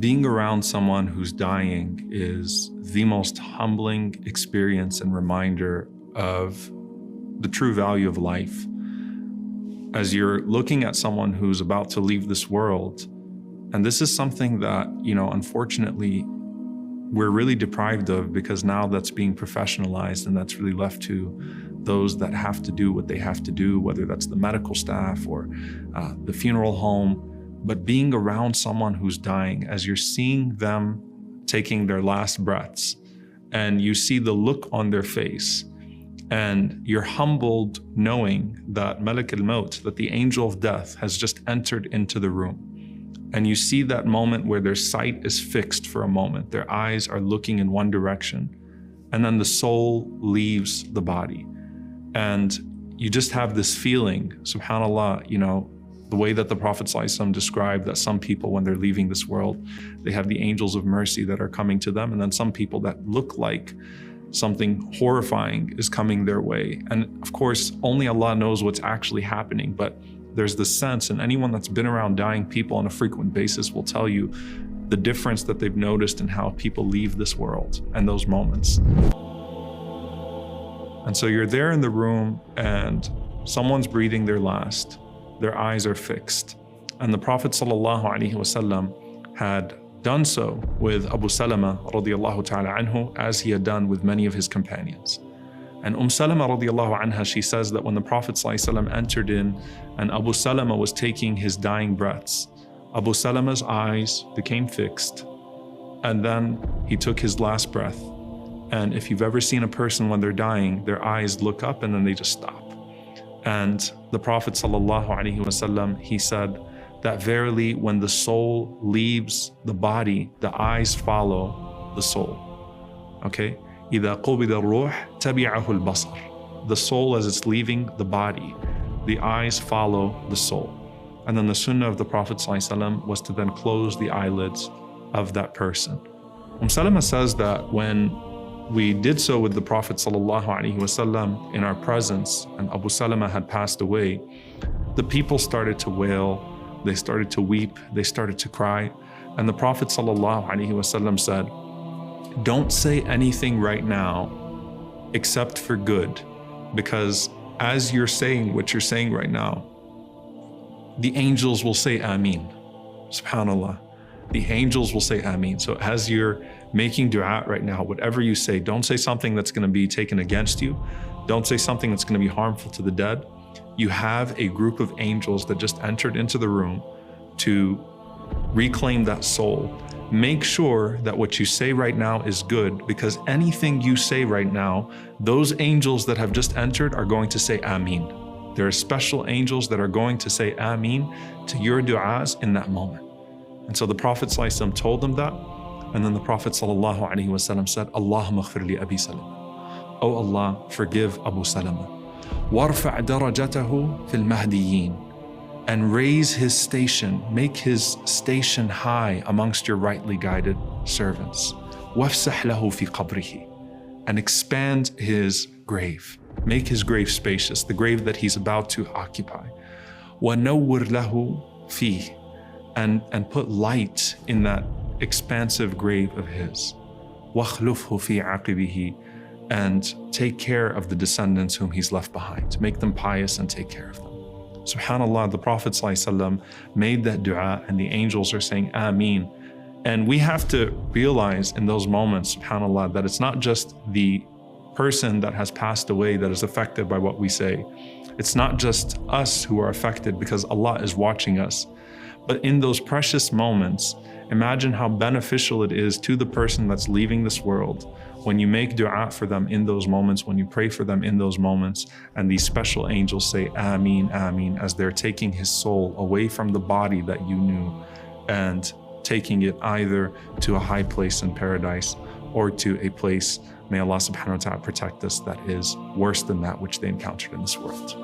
Being around someone who's dying is the most humbling experience and reminder of the true value of life. As you're looking at someone who's about to leave this world, and this is something that, unfortunately, we're really deprived of, because now that's being professionalized and that's really left to those that have to do what they have to do, whether that's the medical staff or the funeral home. But being around someone who's dying, as you're seeing them taking their last breaths, and you see the look on their face, and you're humbled knowing that Malak al-Maut, that the angel of death, has just entered into the room. And you see that moment where their sight is fixed for a moment, their eyes are looking in one direction, and then the soul leaves the body. And you just have this feeling, subhanAllah, the way that the Prophet ﷺ described that some people, when they're leaving this world, they have the angels of mercy that are coming to them, and then some people that look like something horrifying is coming their way. And of course, only Allah knows what's actually happening, but there's this sense, and anyone that's been around dying people on a frequent basis will tell you the difference that they've noticed in how people leave this world and those moments. And so you're there in the room and someone's breathing their last. Their eyes are fixed. And the Prophet ﷺ had done so with Abu Salama radiallahu ta'ala anhu, as he had done with many of his companions. And Salama radiallahu anha, she says that when the Prophet ﷺ entered in and Abu Salama was taking his dying breaths, Abu Salama's eyes became fixed, and then he took his last breath. And if you've ever seen a person when they're dying, their eyes look up and then they just stop. And the Prophet ﷺ, he said that verily when the soul leaves the body, the eyes follow the soul. Okay? إِذَا قُبِضَ الرُّوحِ تَبِعَهُ الْبَصَرِ. The soul, as it's leaving the body, the eyes follow the soul. And then the sunnah of the Prophet ﷺ was to then close the eyelids of that person. Salama says that when we did so with the Prophet ﷺ in our presence, and Abu Salama had passed away, the people started to wail, they started to weep, they started to cry. And the Prophet ﷺ said, don't say anything right now except for good, because as you're saying what you're saying right now, the angels will say Ameen. SubhanAllah. The angels will say Ameen. So as you're making dua right now, whatever you say, don't say something that's going to be taken against you. Don't say something that's going to be harmful to the dead. You have a group of angels that just entered into the room to reclaim that soul. Make sure that what you say right now is good, because anything you say right now, those angels that have just entered are going to say Ameen. There are special angels that are going to say Ameen to your du'as in that moment. And so the Prophet ﷺ told them that. And then the Prophet ﷺ said, Allahumma ghfir li Abi Salama. Oh Allah, forgive Abu Salama. Warfa' darajatahu fil mahdiyyin. And raise his station, make his station high amongst your rightly guided servants. Wafsah lahu fi qabrihi. And expand his grave. Make his grave spacious, the grave that he's about to occupy. Wa nawwir lahu fihi. And put light in that expansive grave of his. وَخْلُفْهُ فِي عَقِبِهِ. And take care of the descendants whom he's left behind. Make them pious and take care of them. SubhanAllah, the Prophet ﷺ made that dua, and the angels are saying Ameen. And we have to realize in those moments, SubhanAllah, that it's not just the person that has passed away that is affected by what we say. It's not just us who are affected, because Allah is watching us. But in those precious moments, imagine how beneficial it is to the person that's leaving this world when you make dua for them in those moments, when you pray for them in those moments, and these special angels say Ameen, Ameen, as they're taking his soul away from the body that you knew and taking it either to a high place in paradise or to a place, may Allah subhanahu wa ta'ala protect us, that is worse than that which they encountered in this world.